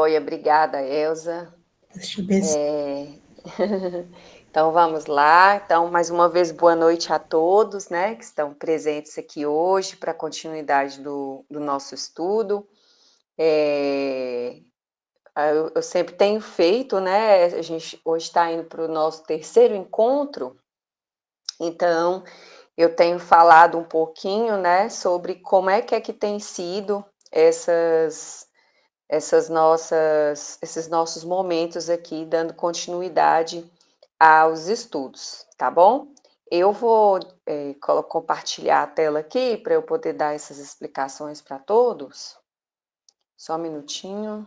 Joia, obrigada, Elza. Deus te abençoe. Então vamos lá. Então, mais uma vez, boa noite a todos, né, que estão presentes aqui hoje para a continuidade do nosso estudo. Eu sempre tenho feito, né? A gente hoje está indo para o nosso terceiro encontro, então eu tenho falado um pouquinho, né, sobre como é que tem sido essas esses nossos momentos aqui, dando continuidade aos estudos, tá bom? Eu vou compartilhar a tela aqui para eu poder dar essas explicações para todos. Só um minutinho.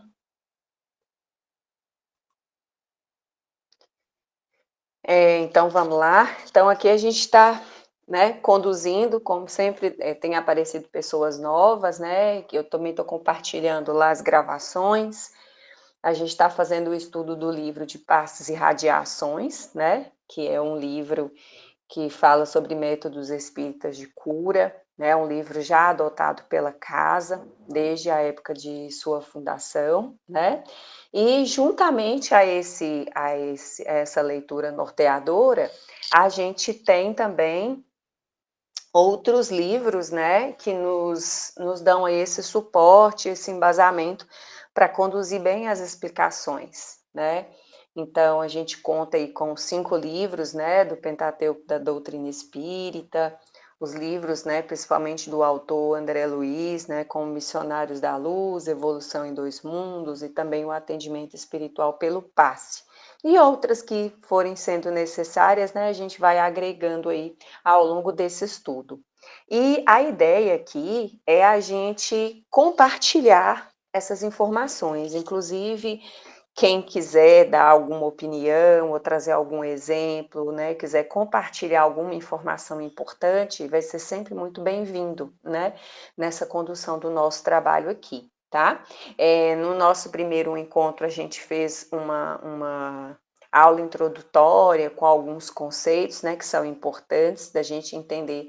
Então vamos lá. Então aqui a gente está, né, conduzindo, como sempre, tem aparecido pessoas novas, né? Que eu também estou compartilhando lá as gravações. A gente está fazendo o estudo do livro de Passes e Radiações, né? Que é um livro que fala sobre métodos espíritas de cura, né? Um livro já adotado pela casa desde a época de sua fundação, né? E juntamente a essa leitura norteadora, a gente tem também outros livros, né, que nos dão esse suporte, esse embasamento para conduzir bem as explicações, né? Então, a gente conta aí com 5 livros, né, do Pentateuco da Doutrina Espírita, os livros, né, principalmente do autor André Luiz, né, como Missionários da Luz, Evolução em Dois Mundos e também o Atendimento Espiritual pelo Passe. E outras que forem sendo necessárias, né, a gente vai agregando aí ao longo desse estudo. E a ideia aqui é a gente compartilhar essas informações, inclusive quem quiser dar alguma opinião ou trazer algum exemplo, né, quiser compartilhar alguma informação importante, vai ser sempre muito bem-vindo, né, nessa condução do nosso trabalho aqui, tá? No nosso primeiro encontro, a gente fez uma aula introdutória com alguns conceitos, né, que são importantes da gente entender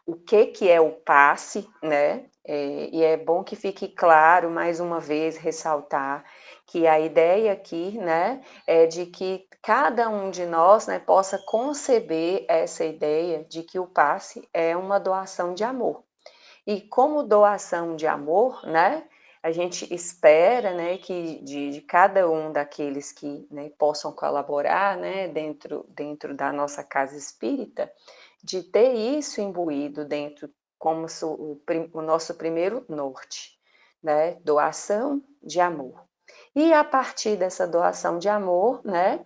o que é o passe, né? E é bom que fique claro, mais uma vez, ressaltar que a ideia aqui, né, é de que cada um de nós, né, possa conceber essa ideia de que o passe é uma doação de amor. E como doação de amor, né, a gente espera, né, que de cada um daqueles que, né, possam colaborar, né, dentro da nossa casa espírita, de ter isso imbuído dentro como o nosso primeiro norte, né, doação de amor. E a partir dessa doação de amor, né,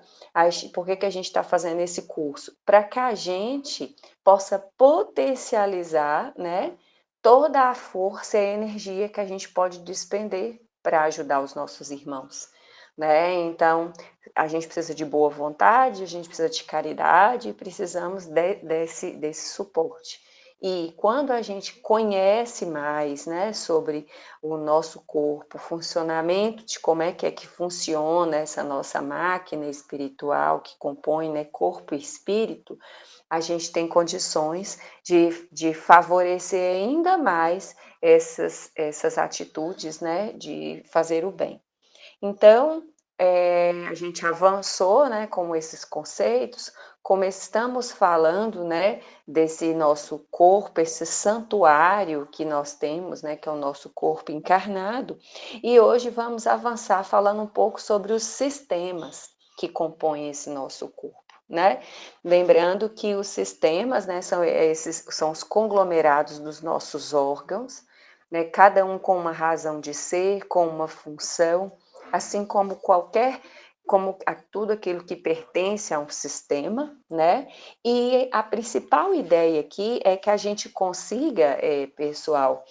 por que a gente está fazendo esse curso? Para que a gente possa potencializar, né, toda a força e a energia que a gente pode despender para ajudar os nossos irmãos, né? Então, a gente precisa de boa vontade, a gente precisa de caridade, precisamos desse suporte. E quando a gente conhece mais, né, sobre o nosso corpo, o funcionamento de como é que funciona essa nossa máquina espiritual que compõe, né, corpo e espírito, a gente tem condições de favorecer ainda mais essas atitudes, né, de fazer o bem. Então, a gente avançou, né, com esses conceitos, como estamos falando, né, desse nosso corpo, esse santuário que nós temos, né, que é o nosso corpo encarnado, e hoje vamos avançar falando um pouco sobre os sistemas que compõem esse nosso corpo, né? Lembrando que os sistemas, né, são os conglomerados dos nossos órgãos, né, cada um com uma razão de ser, com uma função, assim como tudo aquilo que pertence a um sistema, né? E a principal ideia aqui é que a gente consiga, pessoal,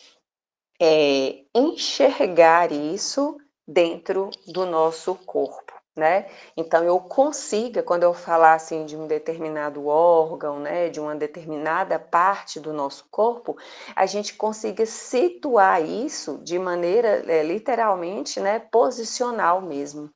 enxergar isso dentro do nosso corpo, né? Então eu consiga, quando eu falar assim de um determinado órgão, né, de uma determinada parte do nosso corpo, a gente consiga situar isso de maneira literalmente, né, posicional mesmo.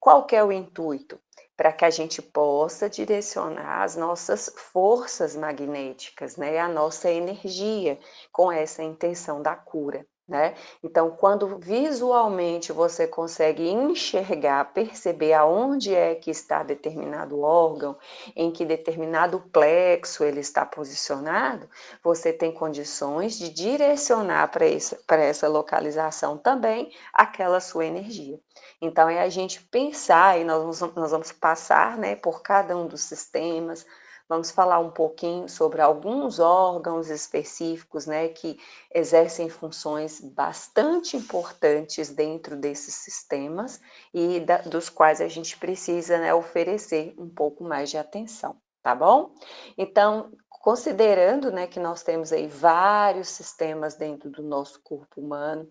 Qual que é o intuito? Para que a gente possa direcionar as nossas forças magnéticas, né, a nossa energia com essa intenção da cura. né? Então, quando visualmente você consegue enxergar, perceber aonde é que está determinado órgão, em que determinado plexo ele está posicionado, você tem condições de direcionar para essa localização também aquela sua energia. Então, é a gente pensar, e nós vamos passar, né, por cada um dos sistemas, vamos falar um pouquinho sobre alguns órgãos específicos, né, que exercem funções bastante importantes dentro desses sistemas e dos quais a gente precisa, né, oferecer um pouco mais de atenção, tá bom? Então, considerando, né, que nós temos aí vários sistemas dentro do nosso corpo humano,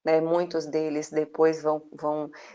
né, muitos deles depois vão,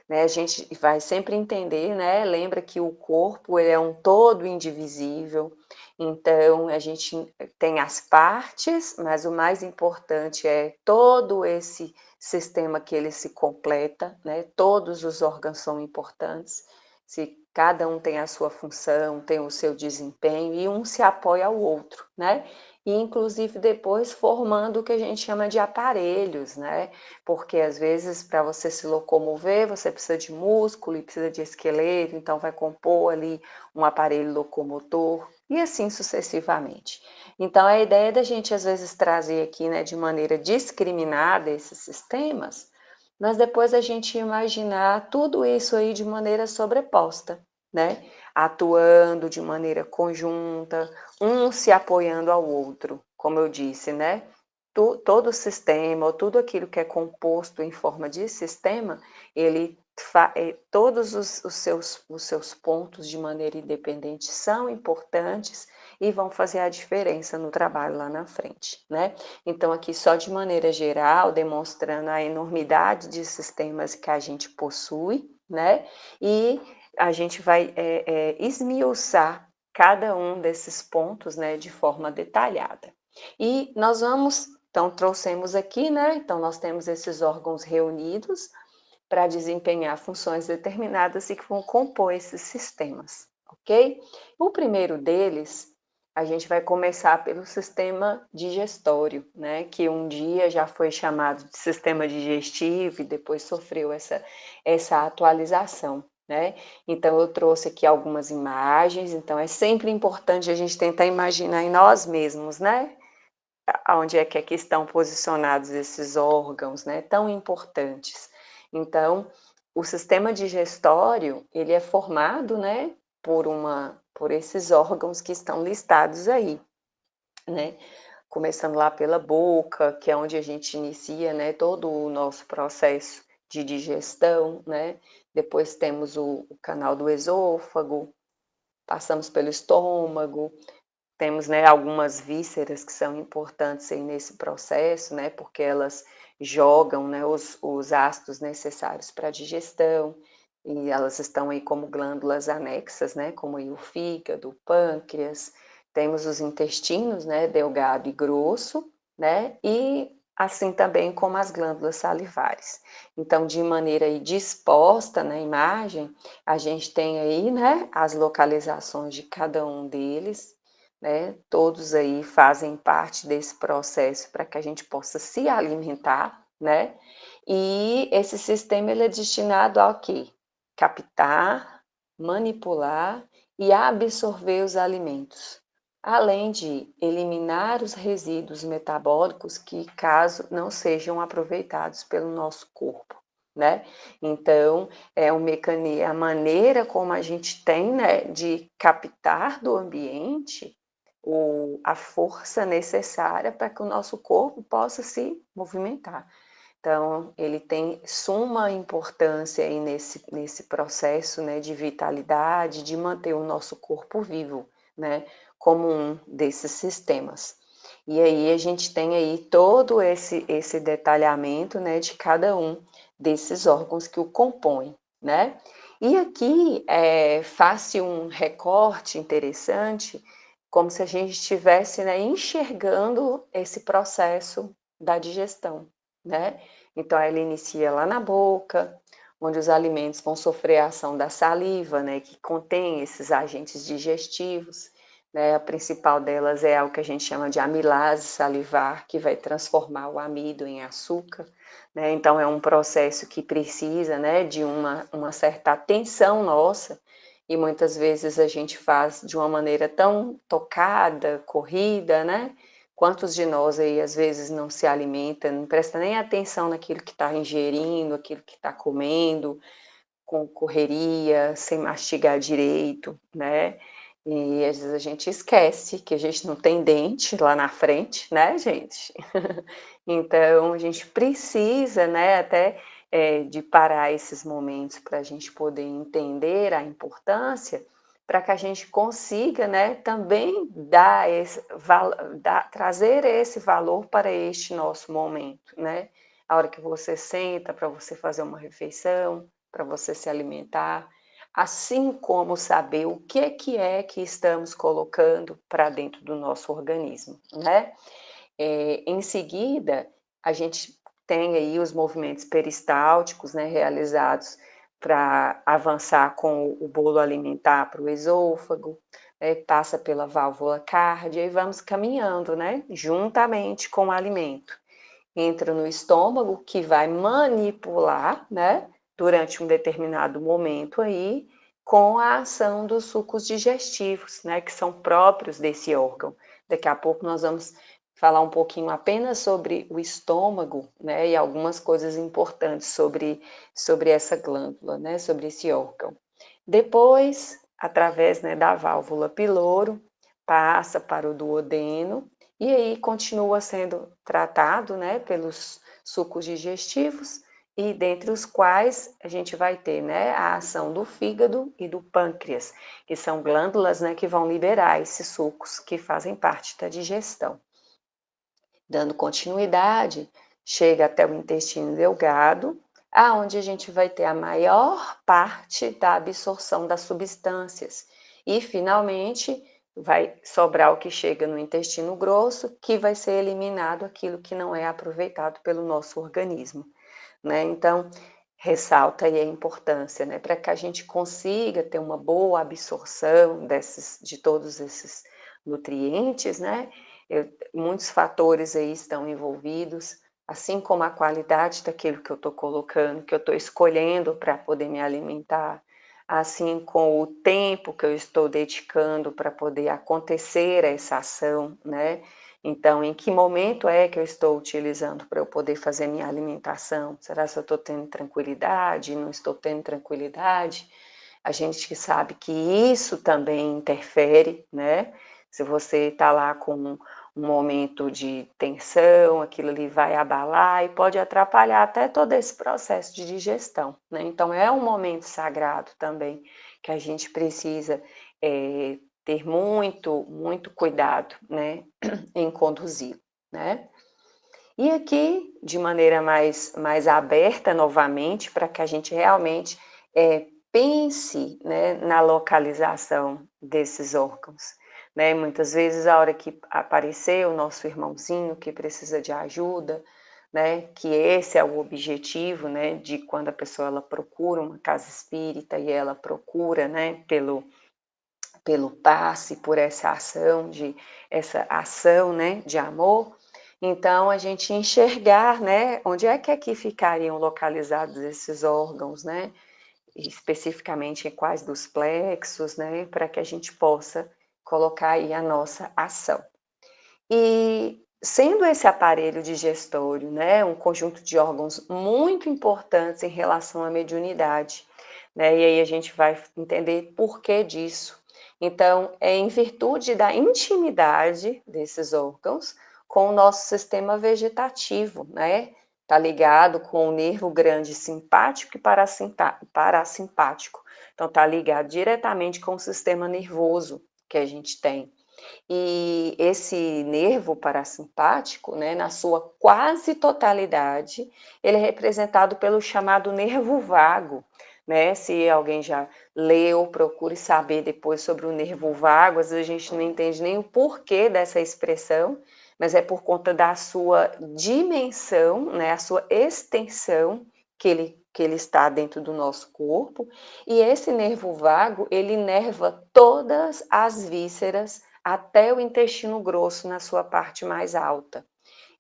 né, a gente vai sempre entender, né, lembra que o corpo ele é um todo indivisível, então a gente tem as partes, mas o mais importante é todo esse sistema que ele se completa, né, todos os órgãos são importantes, se cada um tem a sua função, tem o seu desempenho e um se apoia ao outro, né? E inclusive depois formando o que a gente chama de aparelhos, né? Porque às vezes para você se locomover, você precisa de músculo e precisa de esqueleto, então vai compor ali um aparelho locomotor e assim sucessivamente. Então a ideia da gente às vezes trazer aqui, né, de maneira discriminada esses sistemas, mas depois a gente imaginar tudo isso aí de maneira sobreposta, né? Atuando de maneira conjunta, um se apoiando ao outro, como eu disse, né? Todo o sistema, ou tudo aquilo que é composto em forma de sistema, ele todos os seus pontos de maneira independente são importantes e vão fazer a diferença no trabalho lá na frente, né? Então, aqui só de maneira geral, demonstrando a enormidade de sistemas que a gente possui, né? E a gente vai esmiuçar cada um desses pontos, né, de forma detalhada. E nós vamos, então, trouxemos aqui, né? Então, nós temos esses órgãos reunidos para desempenhar funções determinadas e que vão compor esses sistemas, ok? O primeiro deles, a gente vai começar pelo sistema digestório, né? Que um dia já foi chamado de sistema digestivo e depois sofreu essa atualização, né? Então, eu trouxe aqui algumas imagens, então é sempre importante a gente tentar imaginar em nós mesmos, né? Onde é que estão posicionados esses órgãos, né, tão importantes. Então, o sistema digestório, ele é formado, né, por esses órgãos que estão listados aí, né, começando lá pela boca, que é onde a gente inicia, né, todo o nosso processo de digestão, né, depois temos o canal do esôfago, passamos pelo estômago, temos, né, algumas vísceras que são importantes aí nesse processo, né, porque elas jogam, né, os ácidos necessários para a digestão, e elas estão aí como glândulas anexas, né, como aí o fígado, o pâncreas, temos os intestinos, né, delgado e grosso, né, e assim também como as glândulas salivares. Então, de maneira aí disposta na imagem, a gente tem aí, né, as localizações de cada um deles, né? Todos aí fazem parte desse processo para que a gente possa se alimentar, né? E esse sistema ele é destinado ao quê? Captar, manipular e absorver os alimentos, além de eliminar os resíduos metabólicos que, caso não sejam aproveitados pelo nosso corpo, né? Então, é um mecanismo, a maneira como a gente tem, né, de captar do ambiente a força necessária para que o nosso corpo possa se movimentar. Então, ele tem suma importância aí nesse processo, né, de vitalidade, de manter o nosso corpo vivo, né, como um desses sistemas. E aí a gente tem aí todo esse detalhamento, né, de cada um desses órgãos que o compõem, né? E aqui faz-se um recorte interessante, como se a gente estivesse, né, enxergando esse processo da digestão, né? Então, ela inicia lá na boca, onde os alimentos vão sofrer a ação da saliva, né, que contém esses agentes digestivos. né? A principal delas é o que a gente chama de amilase salivar, que vai transformar o amido em açúcar, né? Então é um processo que precisa, né, de uma certa atenção nossa, e muitas vezes a gente faz de uma maneira tão tocada, corrida, né? Quantos de nós aí às vezes não se alimenta, não presta nem atenção naquilo que está ingerindo, aquilo que está comendo, com correria, sem mastigar direito, né? E às vezes a gente esquece que a gente não tem dente lá na frente, né, gente? Então a gente precisa, né, até de parar esses momentos para a gente poder entender a importância, para que a gente consiga, né, também trazer esse valor para este nosso momento, né? A hora que você senta para você fazer uma refeição, para você se alimentar, assim como saber o que é que estamos colocando para dentro do nosso organismo, né? Em seguida, a gente tem aí os movimentos peristálticos, né, realizados para avançar com o bolo alimentar para o esôfago, né, passa pela válvula cárdia e vamos caminhando, né, juntamente com o alimento. Entra no estômago, que vai manipular, né, durante um determinado momento aí, com a ação dos sucos digestivos, né, que são próprios desse órgão. Daqui a pouco nós vamos falar um pouquinho apenas sobre o estômago, né, e algumas coisas importantes sobre essa glândula, né, sobre esse órgão. Depois, através, né, da válvula piloro, passa para o duodeno, e aí continua sendo tratado, né, pelos sucos digestivos, e dentre os quais a gente vai ter, né, a ação do fígado e do pâncreas, que são glândulas, né, que vão liberar esses sucos que fazem parte da digestão. Dando continuidade, chega até o intestino delgado, aonde a gente vai ter a maior parte da absorção das substâncias. E, finalmente, vai sobrar o que chega no intestino grosso, que vai ser eliminado aquilo que não é aproveitado pelo nosso organismo, né? Então, ressalta aí a importância, né, para que a gente consiga ter uma boa absorção de todos esses nutrientes, né? Muitos fatores aí estão envolvidos, assim como a qualidade daquilo que eu estou colocando, que eu estou escolhendo para poder me alimentar, assim como o tempo que eu estou dedicando para poder acontecer essa ação, né? Então, em que momento é que eu estou utilizando para eu poder fazer minha alimentação? Será que eu estou tendo tranquilidade? Não estou tendo tranquilidade? A gente sabe que isso também interfere, né? Se você está lá com um momento de tensão, aquilo ali vai abalar e pode atrapalhar até todo esse processo de digestão, né? Então, é um momento sagrado também, que a gente precisa ter muito cuidado, né, em conduzir, né? E aqui, de maneira mais aberta novamente, para que a gente realmente pense, né, na localização desses órgãos, né? Muitas vezes, a hora que aparecer o nosso irmãozinho que precisa de ajuda, né, que esse é o objetivo, né, de quando a pessoa ela procura uma casa espírita e ela procura, né, pelo passe, por essa ação, né, de amor. Então, a gente enxergar, né, onde é que aqui ficariam localizados esses órgãos, né, especificamente em quais dos plexos, né, para que a gente possa colocar aí a nossa ação. E sendo esse aparelho digestório, né, um conjunto de órgãos muito importantes em relação à mediunidade, né, e aí a gente vai entender por que disso. Então, é em virtude da intimidade desses órgãos com o nosso sistema vegetativo, né? Tá ligado com o nervo grande simpático e parasimpático. Então, tá ligado diretamente com o sistema nervoso que a gente tem. E esse nervo parasimpático, né, na sua quase totalidade, ele é representado pelo chamado nervo vago, né? Se alguém já leu, procure saber depois sobre o nervo vago, às vezes a gente não entende nem o porquê dessa expressão, mas é por conta da sua dimensão, né, a sua extensão que ele está dentro do nosso corpo, e esse nervo vago, ele inerva todas as vísceras até o intestino grosso na sua parte mais alta.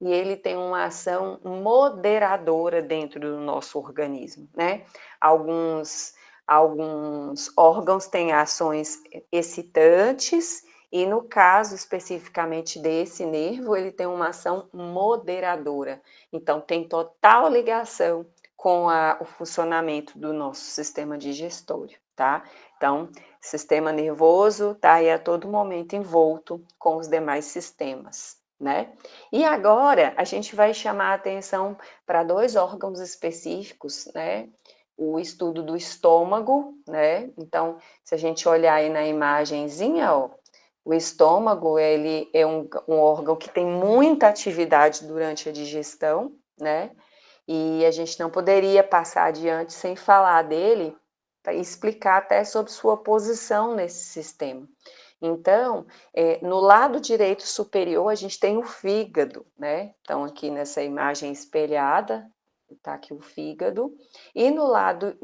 E ele tem uma ação moderadora dentro do nosso organismo, né? Alguns, alguns órgãos têm ações excitantes, e no caso especificamente desse nervo, ele tem uma ação moderadora. Então, tem total ligação com o funcionamento do nosso sistema digestório, tá? Então, sistema nervoso está aí a todo momento envolto com os demais sistemas, né? E agora a gente vai chamar a atenção para dois órgãos específicos, né? O estudo do estômago, né? Então, se a gente olhar aí na imagenzinha, ó, o estômago, ele é um órgão que tem muita atividade durante a digestão, né? E a gente não poderia passar adiante sem falar dele, para explicar até sobre sua posição nesse sistema. Então, no lado direito superior, a gente tem o fígado, né? Então, aqui nessa imagem espelhada, está aqui o fígado, e no lado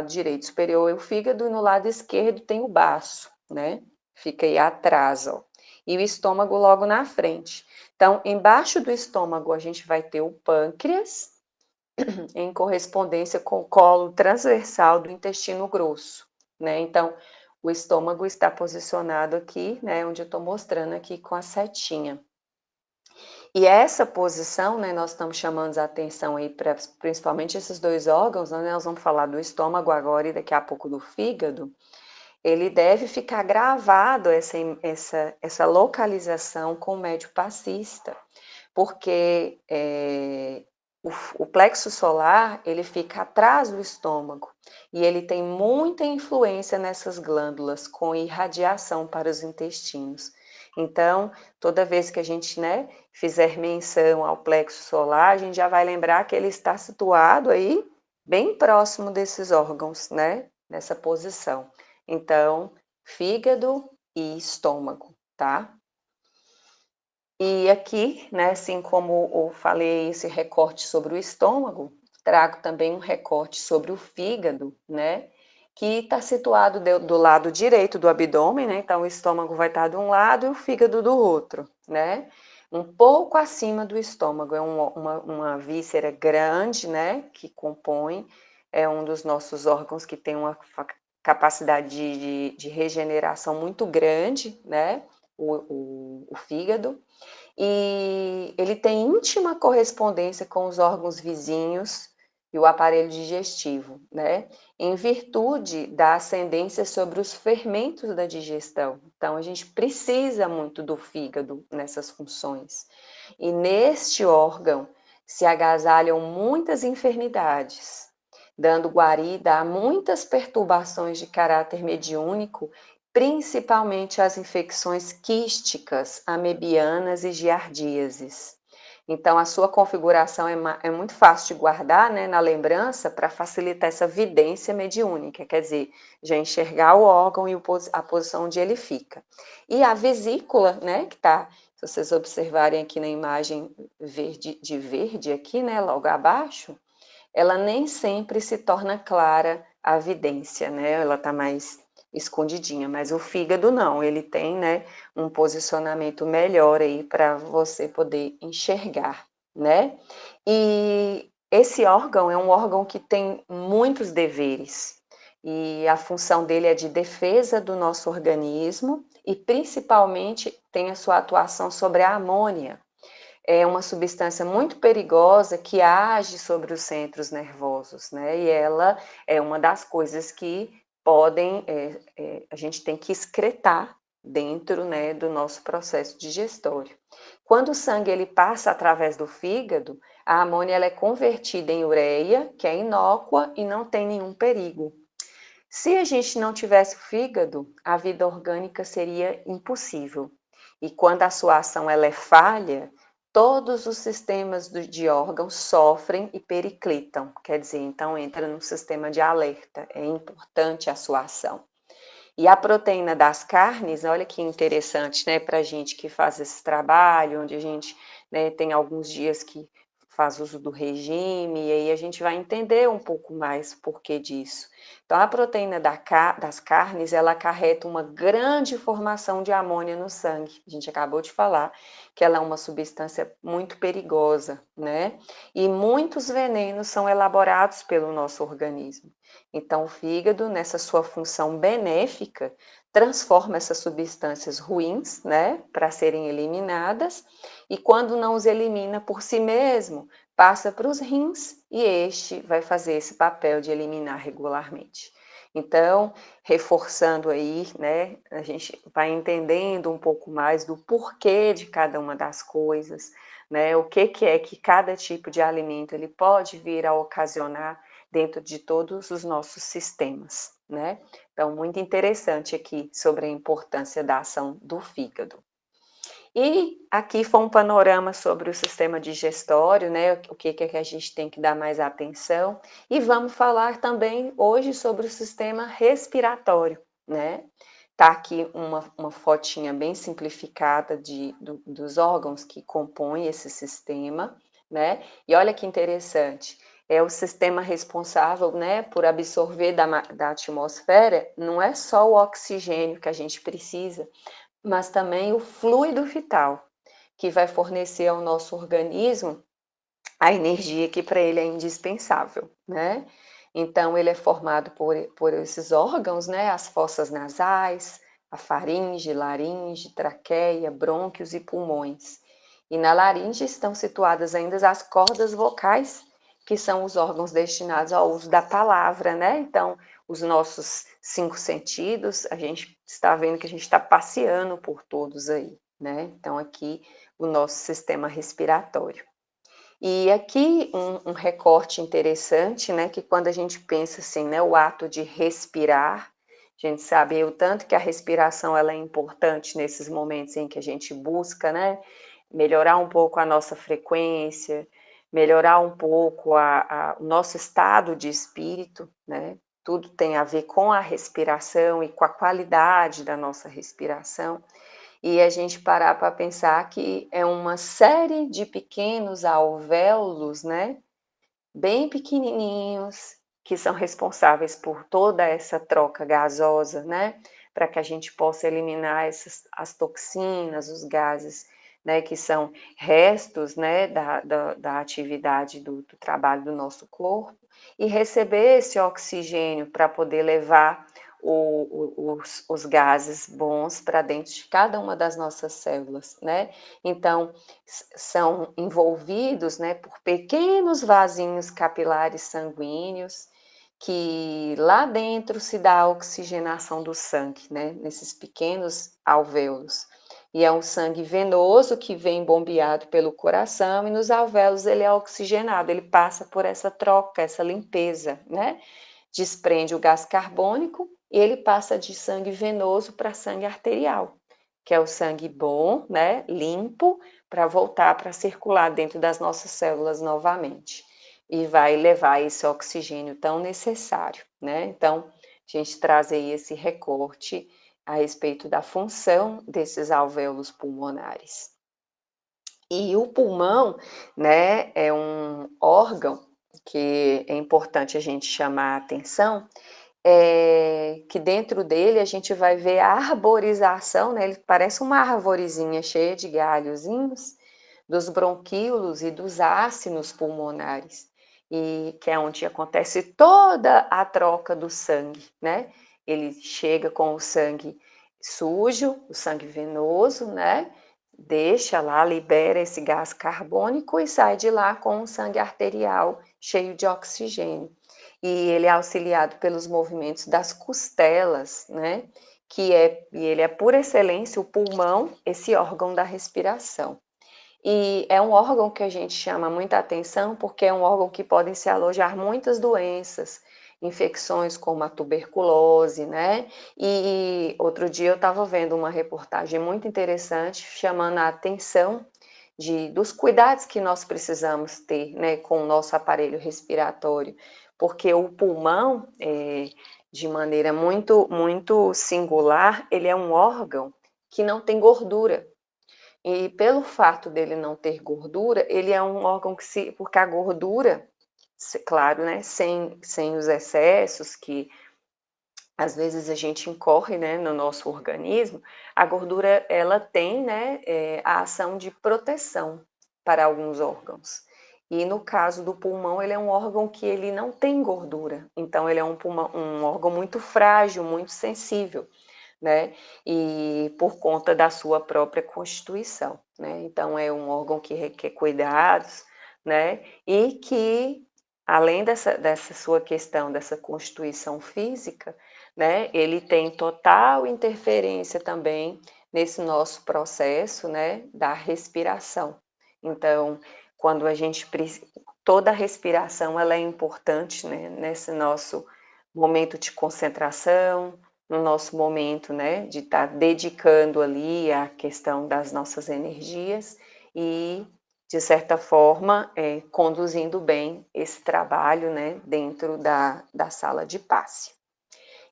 direito superior é o fígado, e no lado esquerdo tem o baço, né? Fica aí atrás, ó. E o estômago logo na frente. Então, embaixo do estômago, a gente vai ter o pâncreas, em correspondência com o colo transversal do intestino grosso, né? Então, o estômago está posicionado aqui, né, onde eu estou mostrando aqui com a setinha. E essa posição, né, nós estamos chamando a atenção aí para principalmente esses dois órgãos, né, nós vamos falar do estômago agora e daqui a pouco do fígado. Ele deve ficar gravado essa localização com o médio passista, porque o plexo solar, ele fica atrás do estômago, e ele tem muita influência nessas glândulas, com irradiação para os intestinos. Então, toda vez que a gente, né, fizer menção ao plexo solar, a gente já vai lembrar que ele está situado aí, bem próximo desses órgãos, né, nessa posição. Então, fígado e estômago, tá? E aqui, né, assim como eu falei esse recorte sobre o estômago, trago também um recorte sobre o fígado, né, que está situado do lado direito do abdômen, né, então o estômago vai estar de um lado e o fígado do outro, né, um pouco acima do estômago, é uma víscera grande, né, que compõe, é um dos nossos órgãos que tem uma capacidade de regeneração muito grande, né, o fígado, e ele tem íntima correspondência com os órgãos vizinhos e o aparelho digestivo, né? Em virtude da ascendência sobre os fermentos da digestão. Então, a gente precisa muito do fígado nessas funções. E neste órgão se agasalham muitas enfermidades, dando guarida a muitas perturbações de caráter mediúnico, principalmente as infecções quísticas, amebianas e giardíases. Então, a sua configuração é muito fácil de guardar, né, na lembrança, para facilitar essa vidência mediúnica, quer dizer, já enxergar o órgão e a posição onde ele fica. E a vesícula, né, que está, se vocês observarem aqui na imagem verde aqui, né, logo abaixo, ela nem sempre se torna clara a evidência, né? Ela está mais escondidinha, mas o fígado não, ele tem, né, um posicionamento melhor aí para você poder enxergar, né? E esse órgão é um órgão que tem muitos deveres, e a função dele é de defesa do nosso organismo, e principalmente tem a sua atuação sobre a amônia. É uma substância muito perigosa que age sobre os centros nervosos, né? E ela é uma das coisas que podem, a gente tem que excretar dentro, né, do nosso processo digestório. Quando o sangue ele passa através do fígado, a amônia ela é convertida em ureia, que é inócua e não tem nenhum perigo. Se a gente não tivesse o fígado, a vida orgânica seria impossível. E quando a sua ação ela é falha, todos os sistemas de órgãos sofrem e periclitam, quer dizer, então entra num sistema de alerta, é importante a sua ação. E a proteína das carnes, olha que interessante, né, para a gente que faz esse trabalho, onde a gente, né, tem alguns dias que faz uso do regime, e aí a gente vai entender um pouco mais o porquê disso. Então, a proteína das carnes, ela acarreta uma grande formação de amônia no sangue. A gente acabou de falar que ela é uma substância muito perigosa, né? E muitos venenos são elaborados pelo nosso organismo. Então, o fígado, nessa sua função benéfica, transforma essas substâncias ruins, né, para serem eliminadas, e quando não os elimina por si mesmo, passa para os rins e este vai fazer esse papel de eliminar regularmente. Então, reforçando aí, né, a gente vai entendendo um pouco mais do porquê de cada uma das coisas, né, o que é que cada tipo de alimento ele pode vir a ocasionar dentro de todos os nossos sistemas, né? Então, muito interessante aqui sobre a importância da ação do fígado. E aqui foi um panorama sobre o sistema digestório, né? O que é que a gente tem que dar mais atenção. E vamos falar também hoje sobre o sistema respiratório, né? Tá aqui uma fotinha bem simplificada dos órgãos que compõem esse sistema, né? E olha que interessante, é o sistema responsável, né, por absorver da atmosfera, não é só o oxigênio que a gente precisa, mas também o fluido vital, que vai fornecer ao nosso organismo a energia que para ele é indispensável, né? Então, ele é formado por esses órgãos, né? As fossas nasais, a faringe, laringe, traqueia, brônquios e pulmões. E na laringe estão situadas ainda as cordas vocais, que são os órgãos destinados ao uso da palavra, né? Então, os nossos 5 sentidos, a gente está vendo que a gente está passeando por todos aí, né? Então, aqui o nosso sistema respiratório. E aqui um recorte interessante, né, que quando a gente pensa assim, né, o ato de respirar, a gente sabe o tanto que a respiração ela é importante nesses momentos em que a gente busca, né, melhorar um pouco a nossa frequência, melhorar um pouco o nosso estado de espírito, né, tudo tem a ver com a respiração e com a qualidade da nossa respiração e a gente parar para pensar que é uma série de pequenos alvéolos, né, bem pequenininhos, que são responsáveis por toda essa troca gasosa, né, para que a gente possa eliminar as toxinas, os gases, né, que são restos, né, da atividade do trabalho do nosso corpo, e receber esse oxigênio para poder levar os gases bons para dentro de cada uma das nossas células, né? Então, são envolvidos, né, por pequenos vasinhos capilares sanguíneos, que lá dentro se dá a oxigenação do sangue, né, nesses pequenos alvéolos. E é um sangue venoso que vem bombeado pelo coração e nos alvéolos ele é oxigenado, ele passa por essa troca, essa limpeza, né? Desprende o gás carbônico e ele passa de sangue venoso para sangue arterial, que é o sangue bom, né, limpo, para voltar para circular dentro das nossas células novamente. E vai levar esse oxigênio tão necessário, né? Então, a gente traz aí esse recorte a respeito da função desses alvéolos pulmonares. E o pulmão, né, é um órgão que é importante a gente chamar a atenção, que dentro dele a gente vai ver a arborização, né, ele parece uma arvorezinha cheia de galhozinhos, dos bronquíolos e dos ácinos pulmonares, e que é onde acontece toda a troca do sangue, né? Ele chega com o sangue sujo, o sangue venoso, né? Deixa lá, libera esse gás carbônico e sai de lá com o sangue arterial cheio de oxigênio. E ele é auxiliado pelos movimentos das costelas, né? E ele é por excelência o pulmão, esse órgão da respiração. E é um órgão que a gente chama muita atenção porque é um órgão que podem se alojar muitas doenças, infecções como a tuberculose, né? E outro dia eu estava vendo uma reportagem muito interessante chamando a atenção dos cuidados que nós precisamos ter, né, com o nosso aparelho respiratório, porque o pulmão, de maneira muito singular, ele é um órgão que não tem gordura. E pelo fato dele não ter gordura, ele é um órgão porque a gordura claro, né, sem os excessos que às vezes a gente incorre, né, no nosso organismo. A gordura ela tem, né, a ação de proteção para alguns órgãos. E no caso do pulmão, ele é um órgão que ele não tem gordura, então ele é um órgão muito frágil, muito sensível, né? E por conta da sua própria constituição, né? Então é um órgão que requer cuidados, né? E que além dessa sua questão, dessa constituição física, né? Ele tem total interferência também nesse nosso processo, né? Da respiração. Então, quando a gente toda a respiração ela é importante, né? Nesse nosso momento de concentração, no nosso momento, né, de estar dedicando ali a questão das nossas energias e, de certa forma, conduzindo bem esse trabalho, né, dentro da sala de passe.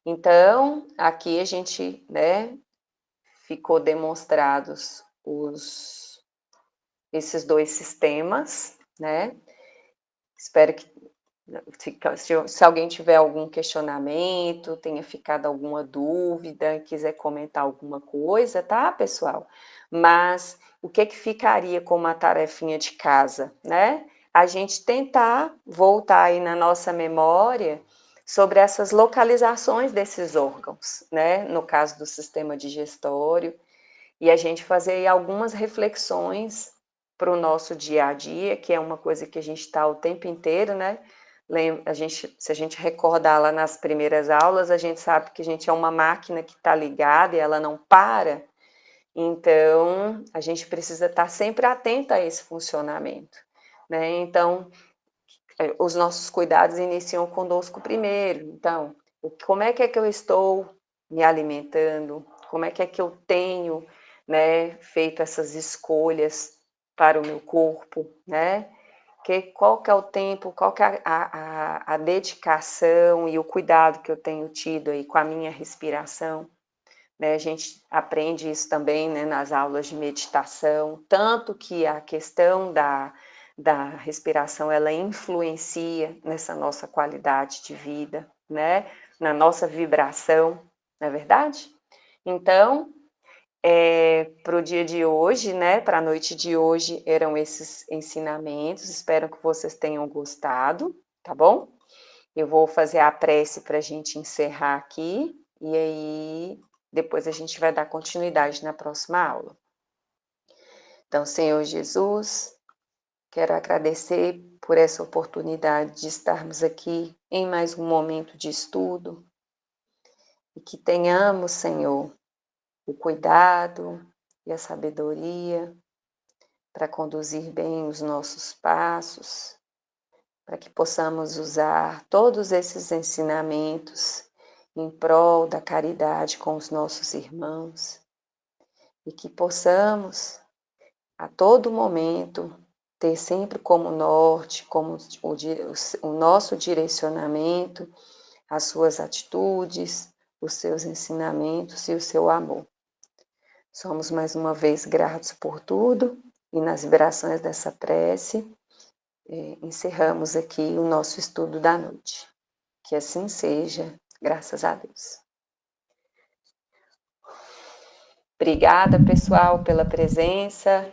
Então, aqui a gente, né, ficou demonstrados esses dois sistemas, né? Espero que se alguém tiver algum questionamento, tenha ficado alguma dúvida, quiser comentar alguma coisa, tá, pessoal? Mas o que ficaria como uma tarefinha de casa, né? A gente tentar voltar aí na nossa memória sobre essas localizações desses órgãos, né? No caso do sistema digestório, e a gente fazer aí algumas reflexões para o nosso dia a dia, que é uma coisa que a gente está o tempo inteiro, né? Se a gente recordar lá nas primeiras aulas, a gente sabe que a gente é uma máquina que está ligada e ela não para, então a gente precisa estar sempre atento a esse funcionamento, né? Então, os nossos cuidados iniciam conosco primeiro. Então, como é que eu estou me alimentando? Como é que eu tenho, né, feito essas escolhas para o meu corpo, né? Qual que é o tempo, qual que é a dedicação e o cuidado que eu tenho tido aí com a minha respiração, né? A gente aprende isso também, né, nas aulas de meditação, tanto que a questão da respiração, ela influencia nessa nossa qualidade de vida, né? Na nossa vibração, não é verdade? Então, para o dia de hoje, né, para a noite de hoje, eram esses ensinamentos, espero que vocês tenham gostado, tá bom? Eu vou fazer a prece para a gente encerrar aqui, e aí depois a gente vai dar continuidade na próxima aula. Então, Senhor Jesus, quero agradecer por essa oportunidade de estarmos aqui em mais um momento de estudo, e que tenhamos, Senhor, o cuidado e a sabedoria para conduzir bem os nossos passos, para que possamos usar todos esses ensinamentos em prol da caridade com os nossos irmãos e que possamos, a todo momento, ter sempre como norte, como o nosso direcionamento, as suas atitudes, os seus ensinamentos e o seu amor. Somos mais uma vez gratos por tudo e nas vibrações dessa prece, encerramos aqui o nosso estudo da noite. Que assim seja, graças a Deus. Obrigada, pessoal, pela presença.